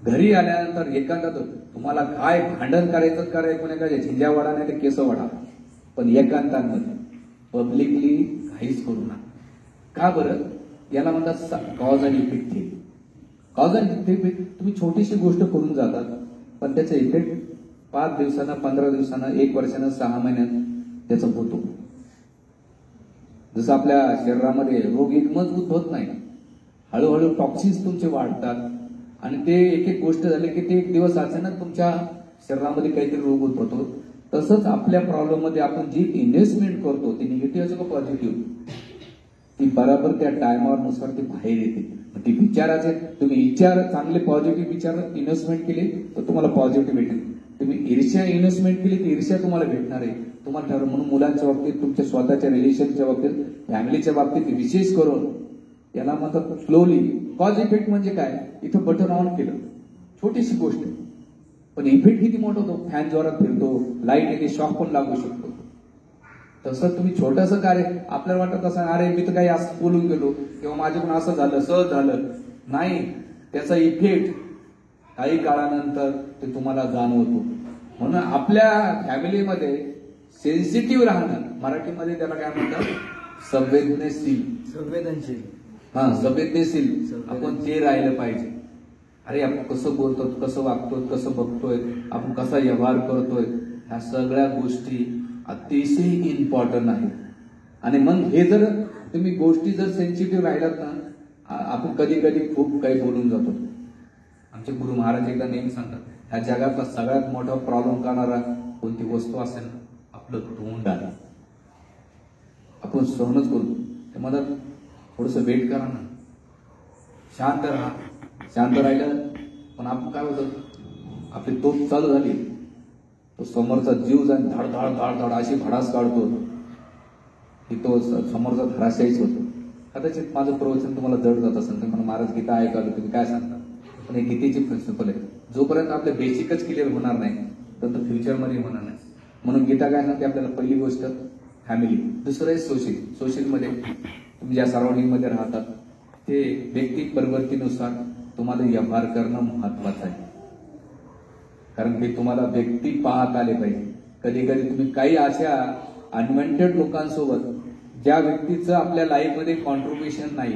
घरी आल्यानंतर एखादा तुम्हाला काय भांडण करायचं कोणाकडे झिंज्या वाडा नाही तर केस वाडा, पण एकांतांमध्ये पब्लिकली काहीच करू नका. का बरं? याला म्हणतात cause and effect theory. Cause and effect, तुम्ही छोटीशी गोष्ट करून जातात, पण त्याचा इफेक्ट 5 दिवसांना, 15 दिवसांना, 1 वर्षानं, 6 महिन्यात त्याचा होतो. जसं आपल्या शरीरामध्ये रोग एक मजबूत होत नाही, हळूहळू टॉक्सिन्स तुमचे वाढतात आणि ते एक एक गोष्ट झाली की ते एक दिवस अचानक तुमच्या शरीरामध्ये काहीतरी रोग उद्भवतो. तसंच आपल्या प्रॉब्लेम मध्ये आपण जी इन्व्हेस्टमेंट करतो ती निगेटिव्ह असो का पॉझिटिव्ह, ती बराबर त्या टायमावर नुसार ती बाहेर येते. ती विचाराचे तुम्ही विचार चांगले पॉझिटिव्ह विचार इन्व्हेस्टमेंट केले तर तुम्हाला पॉझिटिव्ह भेटेल. तुम्ही ईर्ष्या इन्व्हेस्टमेंट केली तर ईर्ष्या तुम्हाला भेटणार आहे. तुम्हाला ठरव. म्हणून मुलांच्या बाबतीत, तुमच्या स्वतःच्या रिलेशनच्या बाबतीत, फॅमिलीच्या बाबतीत विशेष करून याला म्हणतात स्लोली. कॉज इफेक्ट म्हणजे काय, इथं बटन ऑन केलं, छोटीशी गोष्ट, पण इफेक्ट किती मोठा होतो. फॅन जोरात फिरतो, लाईट येते, शॉक पण लागू शकतो. तसं तुम्ही छोटंसं कार्य आपल्याला वाटत असं, अरे मी तर काही असं बोलून गेलो किंवा माझ्याकडून असं झालं, सहज झालं नाही, त्याचा इफेक्ट काही काळानंतर ते तुम्हाला जाणवतो. म्हणून आपल्या फॅमिलीमध्ये सेन्सिटिव्ह राहणं, मराठीमध्ये त्याला काय म्हणतात, संवेदनशील. आपण ते राहिलं पाहिजे. अरे आपण कसं बोलतो, कसं वागतोय, कसं बघतोय, आपण कसा व्यवहार करतोय, ह्या सगळ्या गोष्टी अतिशय इम्पॉर्टंट आहेत. आणि मग हे जर तुम्ही गोष्टी जर सेन्सिटिव्ह राहिलात ना, आपण कधी कधी खूप काही बोलून जातो. आमचे गुरु महाराज एकदा नेहमी सांगतात, ह्या जगातला सगळ्यात मोठा प्रॉब्लेम करणारा कोणती वस्तू असेल ना, आपलं तोंड आहे. आपण सहनच करू. ते म्हणतात थोडंसं वेट करा ना, शांत राहा. शांत राहिलं पण आपण काय होतं, आपली तोप चालू झाली, तो समोरचा जीव जाऊन धाड धाड धाड धाड अशी भडास काढतो की तो समोरचा धराशायीच होतो. कदाचित माझं प्रवचन तुम्हाला जड जात असेल, तर मला महाराज गीता ऐकायला तुम्ही काय सांगता, पण हे गीतेची प्रिन्सिपल आहे. जोपर्यंत आपले बेसिकच क्लिअर होणार नाही तर फ्युचरमध्ये होणार नाही. म्हणून गीता काय सांगते आपल्याला, पहिली गोष्ट फॅमिली, दुसरं आहे सोशलमध्ये तुम्ही ज्या सराउंडिंगमध्ये राहतात ते व्यक्ती परिवर्तीनुसार तुम्हाला व्यवहार करणं महत्वाचं आहे. कारण की तुम्हाला व्यक्ती पाहत आले पाहिजे. कधी कधी तुम्ही काही अशा अनवॉन्टेड लोकांसोबत, ज्या व्यक्तीचं आपल्या लाईफमध्ये कॉन्ट्रीब्युशन नाही,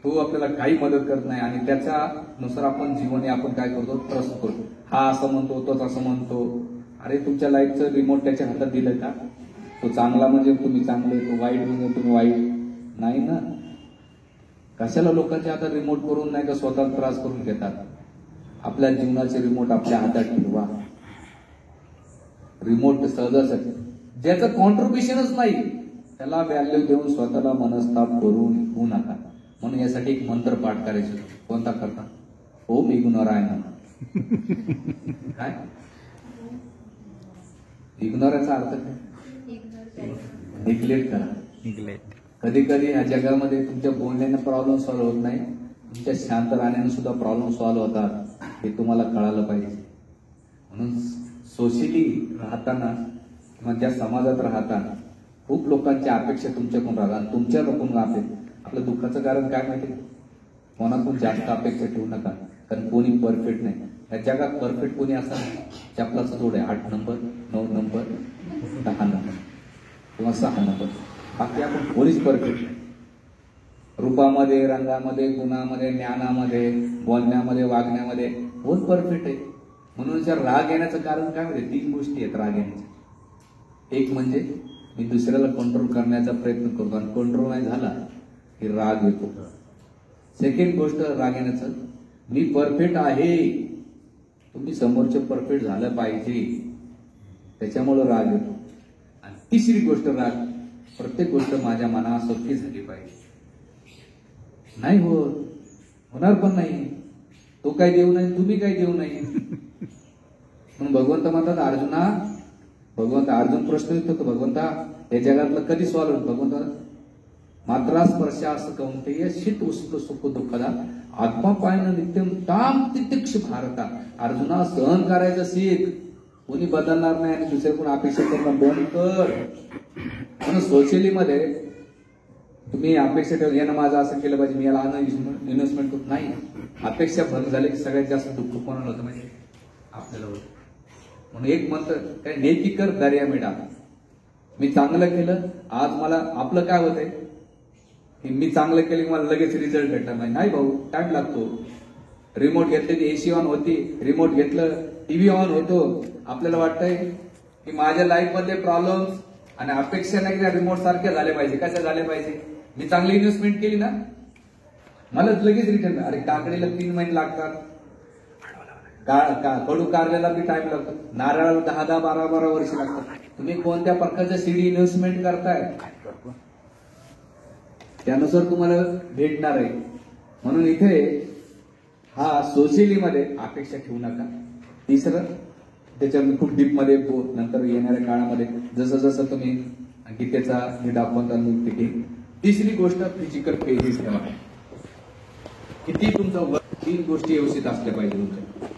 तो आपल्याला काही मदत करत नाही आणि त्याच्यानुसार आपण जीवन आपण काय करतो, ट्रस्ट करतो. हा असं म्हणतो, तोच असं म्हणतो. अरे तुमच्या लाईफचं रिमोट त्याच्या हातात दिलं का? तो चांगला म्हणजे तुम्ही चांगले, तो वाईट म्हणजे तुम्ही वाईट नाही ना. कशाला लोकांच्या हातात रिमोट करून नाही का स्वतः त्रास करून घेतात. आपल्या जीवनाचे रिमोट आपल्या हातात ठेवा. रिमोट सहजासहजी ज्याचं कॉन्ट्रीब्युशनच नाही त्याला व्हॅल्यू देऊन स्वतःला मनस्ताप करून होऊ नका. म्हणून यासाठी एक मंत्र पाठ करायचा. कोणता करता? ओम इग्नोर आहे ना. काय इग्नोरचा अर्थ काय? निग्लेक्ट करा. कधी कधी ह्या जगामध्ये तुमच्या बोलण्याने प्रॉब्लेम सॉल्व्ह होत नाही, तुमच्या शांत राहण्याने सुद्धा प्रॉब्लेम सॉल्व्ह होतात, हे तुम्हाला कळालं पाहिजे. म्हणून सोशली राहताना किंवा त्या समाजात राहताना खूप लोकांच्या अपेक्षा तुमच्याकडून राहतात आणि तुमच्याकडून राहते. आपलं दुःखाचं कारण काय माहिती? कोणाकडून जास्त अपेक्षा ठेवू नका, कारण कोणी परफेक्ट नाही. या जगात परफेक्ट कोणी असं नाही. चपलाचं जोड आहे 8 नंबर, 9 नंबर, 10 नंबर किंवा 6 नंबर. बाकी आपण कोणीच परफेक्ट नाही. रूपामध्ये, रंगामध्ये, गुणामध्ये, ज्ञानामध्ये, बोलण्यामध्ये, वागण्यामध्ये बहुत परफेक्ट आहे. म्हणून जर राग येण्याचं कारण काय माहिती? 3 गोष्टी आहेत राग येण्याच्या. एक म्हणजे मी दुसऱ्याला कंट्रोल करण्याचा प्रयत्न करतो आणि कंट्रोल नाही झाला की राग येतो. सेकंड गोष्ट राग येण्याचं, मी परफेक्ट आहे, तुम्ही समोरचे परफेक्ट झालं पाहिजे, त्याच्यामुळं राग येतो. आणि तिसरी गोष्ट राग, प्रत्येक गोष्ट माझ्या मनासारखी झाली पाहिजे. नाही होणार पण नाही. तो काही देऊ नाही, तुम्ही काही देऊ नाही. म्हणून भगवंत म्हणतात अर्जुना, अर्जुन प्रश्न विचारतो, भगवंता या जगातलं कधी सॉल्व्ह होईल? भगवंता मात्रा स्पर्शा असं कौंतेय शीत उष्ण सुख दुःखदा आत्मा पायन नित्यम ताम तितिक्ष भारता. अर्जुना सहन करायचं शिक, कोणी बदलणार नाही आणि दुसऱ्याकडून अपेक्षा करणं बंद कर. म्हणून सोशली मध्ये तुम्ही अपेक्षा ठेवून यानं माझं असं केलं पाहिजे, मी याला इन्व्हेस्टमेंट करत नाही. अपेक्षा भंग झाले की सगळ्यात जास्त दुःख कोणाला होतं माहिती? आपल्याला होतं. म्हणून एक म्हणतं काय, नेकी कर दर्या मिळा. मी चांगलं केलं, आज मला आपलं काय होतंय की मी चांगलं केलं की मला लगेच रिझल्ट भेटणार नाही भाऊ, टाइम लागतो. रिमोट घेतले की एसी ऑन होती, रिमोट घेतलं टीव्ही ऑन होतो. आपल्याला वाटतंय की माझ्या लाईफ मध्ये प्रॉब्लेम्स आणि अपेक्षा नाही की रिमोट सारख्या झाल्या पाहिजे. कशा झाल्या पाहिजे? मी चांगली इन्व्हेस्टमेंट केली ना, मला लगेच रिटर्न. अरे काकडीला 3 महिने लागतात, कडू कारल्याला बी टाइम लागतो, नारळाला 10-10, 12-12 वर्ष लागतात. तुम्ही कोणत्या प्रकारचं सीडी इन्व्हेस्टमेंट करताय त्यानुसार तुम्हाला भेटणार आहे. म्हणून इथे हा सोशली मध्ये अपेक्षा ठेवू नका. तिसरं, त्याच्यामध्ये खूप डीप मध्ये नंतर येणाऱ्या काळामध्ये जसं जसं तुम्ही गीतेचा हे दाखवता की. तिसरी गोष्ट, फिजिकल पेजेस ठेवा. किती तुमचा 3 गोष्टी व्यवस्थित असल्या पाहिजे तुमच्या.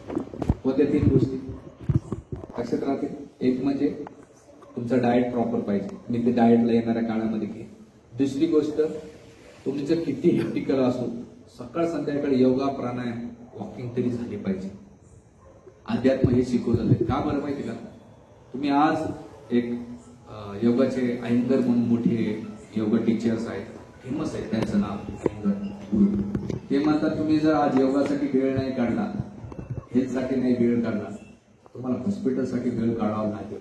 कोणत्या 3 गोष्टी लक्षात राहतील? एक म्हणजे तुमचा डाएट प्रॉपर पाहिजे, मी ते डाएटला येणाऱ्या काळामध्ये घे. दुसरी गोष्ट, तुमचं किती हेक्टिकल असो, सकाळ संध्याकाळी योगा, प्राणायाम, वॉकिंग तरी झाली पाहिजे. अध्यात्म हे शिकवलं जाते. का बरं माहिती का? तुम्ही आज एक योगाचे अयंगर म्हणून मोठे योगा टीचर्स आहेत, फेमस आहेत, त्यांचं नाव अयंगर. ते म्हणतात तुम्ही जर आज योगासाठी वेळ नाही काढला, हेल्थसाठी नाही वेळ काढला, तुम्हाला हॉस्पिटलसाठी वेळ काढावा लागेल.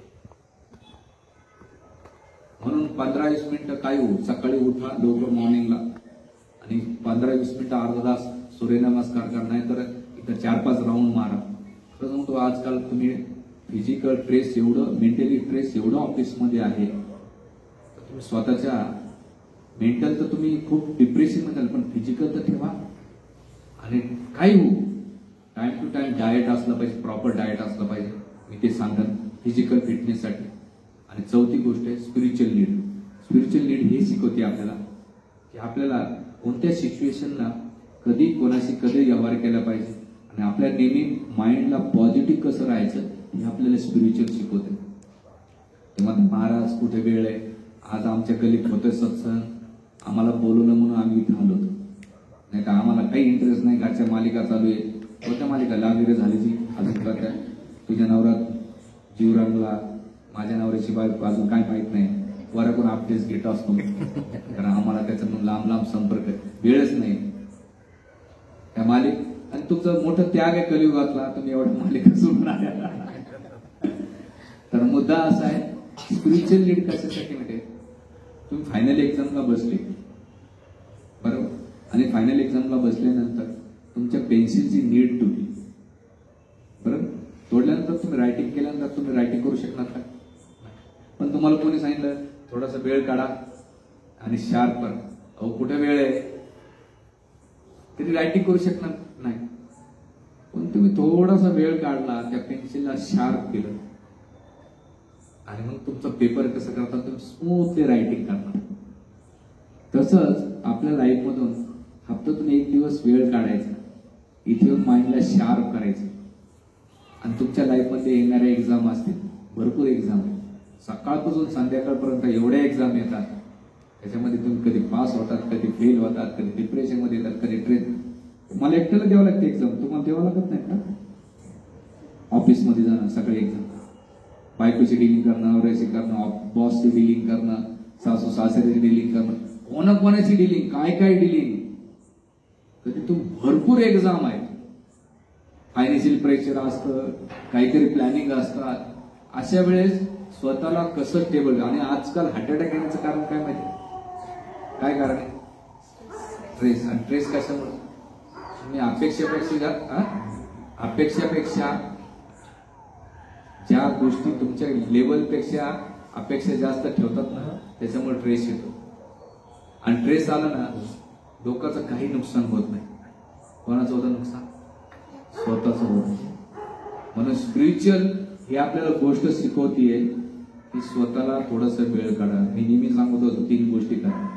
म्हणून 15-20 मिनिटं काय होऊ, सकाळी उठा लवकर मॉर्निंगला आणि 15-20 मिनिटं अर्धा तास सूर्यनमस्कार करा, नाही तर इथं 4-5 राऊंड मारा. तर म्हणतो आजकाल तुम्ही फिजिकल स्ट्रेस एवढं, मेंटली स्ट्रेस एवढं ऑफिसमध्ये आहे, तुम्ही स्वतःच्या मेंटल तर तुम्ही खूप डिप्रेशन मध्ये, पण फिजिकल तर ठेवा. आणि काही होऊ, टाइम टू टाइम डाएट असलं पाहिजे, प्रॉपर डाएट असलं पाहिजे. मी ते सांगेन फिजिकल फिटनेससाठी. आणि चौथी गोष्ट आहे स्पिरिच्युअल नीड. स्पिरिच्युअल नीड हे शिकवते आपल्याला की आपल्याला कोणत्या सिच्युएशनला कधी कोणाशी कधी व्यवहार केला पाहिजे आणि आपल्या नेहमी माइंडला पॉझिटिव्ह कसं राहायचं हे आपल्याला स्पिरिच्युअल शिकवते. तेव्हा महाराज कुठे वेळ आहे, आज आमच्या गलीत होतं सत्संग, आम्हाला बोलवलं म्हणून आम्ही इथं आलो होतो, नाही का आम्हाला काही इंटरेस्ट नाही. घरच्या मालिका चालू आहे, कोणत्या मालिका लागली झाली जी अजून काय, तुझ्या नवरात जीवरांगला, माझ्या नवऱ्याची बायको अजून काय माहित नाही, वराकडून अपडेट्स घेत असतो, कारण आम्हाला त्याच्यातून लांब लांब संपर्क वेळच नाही त्या मालिक. आणि तुमचं मोठं त्याग आहे कलियुगातला, तुम्ही एवढं मालिका सोडून आल्या. तर मुद्दा असा आहे, स्पिरिच्युअल लीड कशासाठी म्हणजे तुम्ही फायनल एक्झामला बसले बरोबर, आणि फायनल एक्झामला बसल्यानंतर तुमच्या पेन्सिलची नीड तुटली बरोबर, तोडल्यानंतर तुम्ही रायटिंग केल्यानंतर तुम्ही रायटिंग करू शकणार का? पण तुम्हाला कोणी सांगितलं थोडासा वेळ काढा, आणि शार्पर. अहो कुठे वेळ आहे, तरी रायटिंग करू शकणार नाही. पण तुम्ही थोडासा वेळ काढला, त्या पेन्सिलला शार्प केलं आणि मग तुमचा पेपर कसं करता, तुम्ही स्मूथली रायटिंग करणार. तसंच आपल्या लाईफ मधून हप्त्यातून एक दिवस वेळ काढायचा, इथे येऊन माइंडला शार्प करायचं. आणि तुमच्या लाईफ मध्ये येणाऱ्या एक्झाम असतील, भरपूर एक्झाम आहेत, सकाळपासून संध्याकाळपर्यंत एवढ्या एक्झाम येतात. त्याच्यामध्ये तुम्ही कधी पास होतात, कधी फेल होतात, कधी डिप्रेशन मध्ये येतात, कधी ट्रेन. मला एकट्याला द्यावं लागते एक्झाम, तुम्हाला द्यावं लागत नाही का? ऑफिसमध्ये जाणं, सगळे एक्झाम, बायकोची डिलिंग करणं, नवऱ्याची करणं, बॉसची डिलिंग करणं, सासू सासऱ्याची डिलिंग करणं, कोणाची डिलिंग, काय डिलिंग. तर तिथून भरपूर एक्झाम आहे. फायनान्शियल प्रेशर असतं, काहीतरी प्लॅनिंग असतात. अशा वेळेस स्वतःला कसं टेबल. आणि आजकाल हार्ट अटॅक येण्याचं कारण काय माहिती? काय कारण आहे? स्ट्रेस. आणि स्ट्रेस कशामुळे? तुम्ही अपेक्षापेक्षा ज्या गोष्टी तुमच्या लेवलपेक्षा अपेक्षा जास्त ठेवतात ना, त्याच्यामुळे स्ट्रेस येतो. आणि स्ट्रेस आला ना, लोकांचं काही नुकसान होत नाही. कोणाचं होतं नुकसान? स्वतःचं होत. म्हणून स्पिरिच्युअल ही आपल्याला गोष्ट शिकवतीये की स्वतःला थोडासा वेळ काढा. मी नेहमी सांगत होतो 3 गोष्टी करा.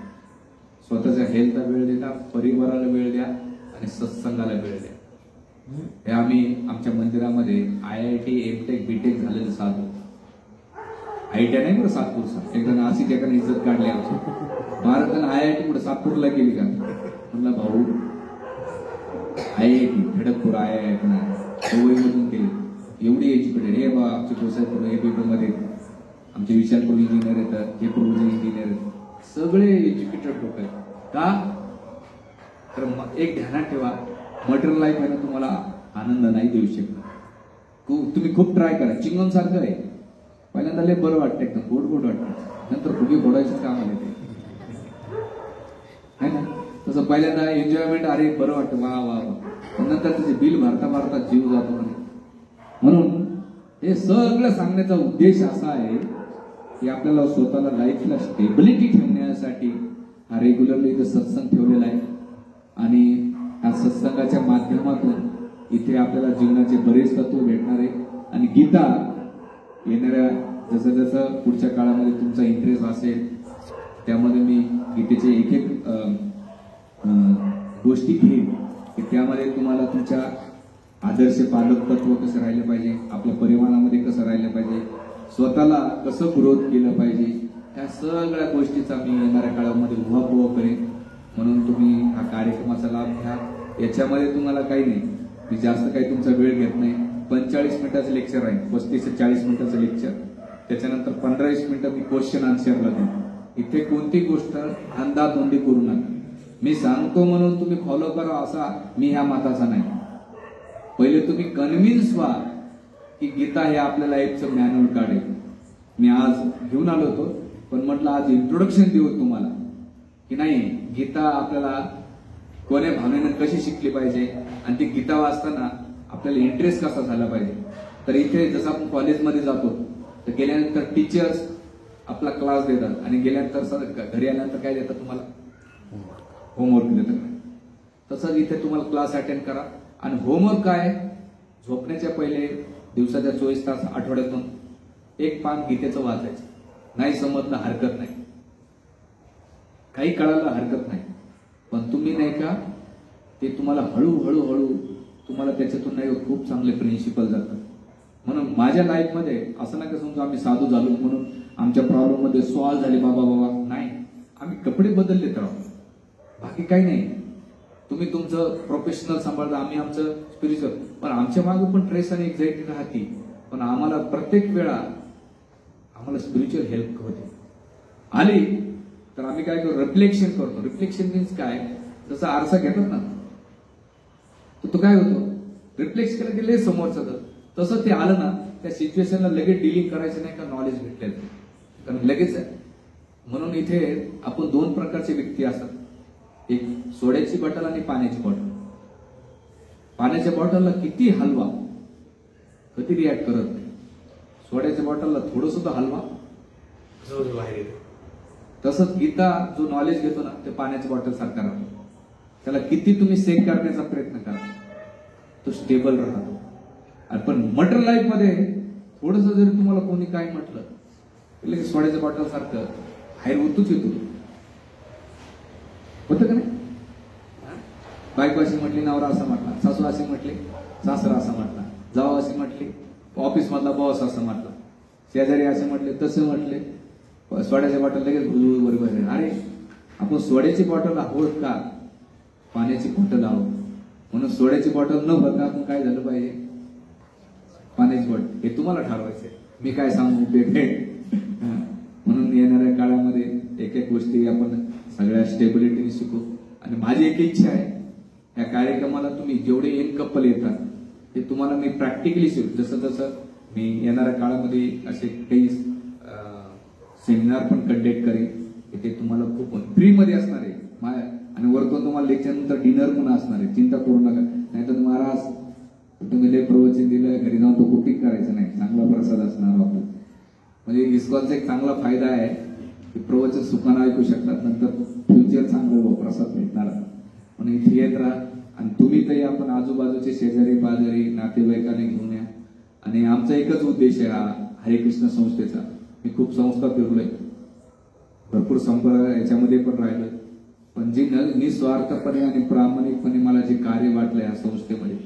स्वतःच्या हेल्थला वेळ द्या, परिवाराला वेळ द्या आणि सत्संगाला वेळ द्या. हे आम्ही आमच्या मंदिरामध्ये IIT, MTech, BTech झालेलं साधू. IIT नाही बरं सातपूरचा, एकदा नाशिक एकाने इज्जत काढली आमची. भारतानं IIT कुठं सातपूरला गेली का? म्हणला भाऊ IIT खडगपूर IIT मुंबईमधून केली. एवढी एज्युकेटेड. हे बा आमचे गोसाईपूर ABP मध्ये आमचे विशालपूर इंजिनियर येतात, हे पूर्वचे इंजिनियर आहेत, सगळे एज्युकेटेड लोक आहेत. का? तर एक ध्यानात ठेवा, मटेरियल लाईफ आहे ना तुम्हाला आनंद नाही देऊ शकत. तुम्ही खूप ट्राय करा. चिंगम सारखं आहे, पहिल्यांदा लय बरं वाटतं, एकदम गोड वाटतं, नंतर फुगे फोडायचं काम आले ते है ना. तसं पहिल्यांदा एन्जॉयमेंट, अरे बरं वाटतं, वा वा वा, नंतर त्याचे बिल भरता जीव जातो. म्हणून हे सगळं सांगण्याचा उद्देश असा आहे की आपल्याला स्वतःला लाईफला स्टेबिलिटी ठेवण्यासाठी हा रेग्युलरली इथं सत्संग ठेवलेला आहे. आणि या सत्संगाच्या माध्यमातून इथे आपल्याला जीवनाचे बरेच तत्व भेटणार आहे. आणि गीता येणाऱ्या जसं पुढच्या काळामध्ये तुमचा इंटरेस्ट असेल त्यामध्ये मी गीतेचे एक गोष्टी घेईन की त्यामध्ये तुम्हाला तुमच्या आदर्श पालक तत्व कसं राहिलं पाहिजे, आपल्या परिवारामध्ये कसं राहिलं पाहिजे, स्वतःला कसं ग्रोथ केलं पाहिजे, त्या सगळ्या गोष्टीचा मी येणाऱ्या काळामध्ये उहापोह करेन. म्हणून तुम्ही हा कार्यक्रमाचा लाभ घ्या. याच्यामध्ये तुम्हाला काही नाही, मी जास्त काही तुमचा वेळ घेत नाही. 45 मिनिटाचं लेक्चर आहे, 35 ते 40 मिनिटाचं लेक्चर. त्याच्यानंतर 15-20 मिनिटं मी क्वेश्चन आन्सरला देईन. इथे कोणती गोष्ट अंदाधुंदी करू नका. मी सांगतो म्हणून तुम्ही फॉलो करा असा मी ह्या मताचा नाही. पहिले तुम्ही कन्व्हिन्स व्हा की गीता हे आपल्या लाईफचं मॅन्युअल कार्ड आहे. मी आज घेऊन आलो होतो, पण म्हटलं आज इंट्रोडक्शन देऊ तुम्हाला की नाही, गीता आपल्याला कोण्या भावनेनं कशी शिकली पाहिजे आणि ती गीता वाचताना आपल्याला इंटरेस्ट कसा झाला पाहिजे. तर इथे जसं आपण कॉलेजमध्ये जातो तर गेल्यानंतर टीचर्स आपला क्लास देतात आणि गेल्यानंतर घरी आल्यानंतर काय देतात तुम्हाला? होमवर्क देतात. तसंच इथे तुम्हाला क्लास अटेंड करा. आणि होमवर्क काय? झोपण्याच्या पहिले दिवसाच्या 24 तास आठवड्यातून 1 पान गीतेचं वाचायचं. नाही समजलं हरकत नाही, काही कळायला हरकत नाही, पण तुम्ही नाही का ते तुम्हाला हळूहळू तुम्हाला त्याच्यातून नाही खूप चांगले प्रिन्सिपल जातात. म्हणून माझ्या लाईफमध्ये असं नका समजा आम्ही साधू झालो म्हणून आमच्या प्रॉब्लेम मध्ये सॉल्व्ह झाले बाबा नाही. आम्ही कपडे बदलले तर बाकी काही नाही. तुम्ही तुमचं प्रोफेशनल सांभाळता, आम्ही आमचं स्पिरिच्युअल. पण आमच्या मागे पण ट्रेस आणि एक्झायटी राहते. पण आम्हाला प्रत्येक वेळा आम्हाला स्पिरिच्युअल हेल्प होते. आली तर आम्ही काय करतो? रिफ्लेक्शन करतो. रिफ्लेक्शन मीन्स काय? जसं आरसा घेतात ना, तर तो काय होतो? रिफ्लेक्स केलं की समोरचं तसं ते आलं ना, त्या सिच्युएशनला लगेच डिलिंग करायचं नाही का, नॉलेज भेटलेलं कारण लगेच आहे. म्हणून इथे आपण 2 प्रकारचे व्यक्ती असतात, एक सोड्याची बॉटल आणि पाण्याची बॉटल. पाण्याच्या बॉटलला किती हलवा कधी रिॲक्ट करत नाही. सोड्याच्या बॉटलला थोडं सुद्धा हलवा बाहेर येते. तसंच गीता जो नॉलेज घेतो ना ते पाण्याच्या बॉटल सारखा राहतो. त्याला किती तुम्ही सेक करण्याचा प्रयत्न करा तो स्टेबल राहतो. आणि पण मटर लाईफ मध्ये थोडस जरी तुम्हाला कोणी काय म्हटलं की सोड्याच्या बॉटल सारखं बाहेर उतूच येतो. होतं का नाही? बायको अशी म्हटली, नवरा असा म्हटला, सासू अशी म्हटली, सासरा असा म्हटला, जाव अशी म्हटली, ऑफिस मधला बॉस असं म्हटला, शेजारी असे म्हटले, तसे म्हटले, सोड्याच्या बॉटल लगेच बरोबर. अरे आपण सोड्याची बॉटल आहोत का पाण्याची बॉटल आहोत? म्हणून सोड्याची बॉटल न भरता आपण काय झालं पाहिजे? पाण्याची बॉटल. हे तुम्हाला ठरवायचंय, मी काय सांगू ते. म्हणून येणाऱ्या काळामध्ये एक एक गोष्टी आपण सगळ्या स्टेबिलिटीने शिकू. आणि माझी एक इच्छा आहे, या कार्यक्रमाला तुम्ही जेवढे यंग कपल येतात ते तुम्हाला मी प्रॅक्टिकली शिकू. जसं जसं मी येणाऱ्या काळामध्ये असे काही सेमिनार पण कंडक्ट करेन, ते तुम्हाला खूप फ्रीमध्ये असणार आहे. आणि वरतून तुम्हाला लेक्चर नंतर डिनर पण असणार आहे. चिंता करू नका. नाहीतर महाराज तुम्ही लय प्रवचन दिलं, घरी जाऊन तो कुकिंग करायचं नाही, चांगला प्रसाद असणार आपला. म्हणजे इस्कॉनचा एक चांगला फायदा आहे की प्रवचन सुखानं ऐकू शकतात, नंतर फ्युचर चांगलं प्रसाद भेटणार. म्हणून इथे येत राहा. आणि तुम्ही तरी आपण आजूबाजूचे शेजारी पाजारी नातेवाईकांनी घेऊन या. आणि आमचा एकच उद्देश आहे हा हरे कृष्ण संस्थेचा. मी खूप संस्था फिरलोय, भरपूर संपर्क याच्यामध्ये पण राहिलोय, पण जी निस्वार्थपणे आणि प्रामाणिकपणे मला जे कार्य वाटलंय या संस्थेमध्ये,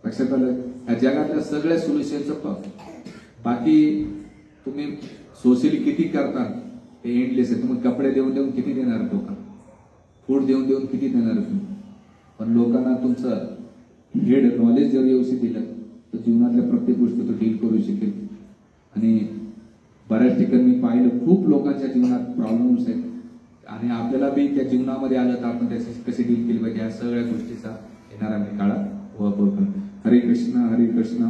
लक्षात आलं या जगातल्या सगळ्या सोल्युशनचं बाकी तुम्ही सोशली किती करता हे एंडलेस आहे. तुम्ही कपडे देऊन देऊन किती देणार लोकांना, फूड देऊन देऊन किती देणार तुम्ही? पण लोकांना तुमचं हेड नॉलेज जर व्यवस्थित दिलं तर जीवनातल्या प्रत्येक गोष्टी तो डील करू शकेल. आणि बऱ्याच ठिकाणी मी पाहिलं खूप लोकांच्या जीवनात प्रॉब्लेम्स आहेत आणि आपल्याला बी त्या जीवनामध्ये आलं तर आपण त्याची कशी डील केली पाहिजे या सगळ्या गोष्टीचा येणाऱ्या काळात वापर करू. हरे कृष्ण हरे कृष्ण.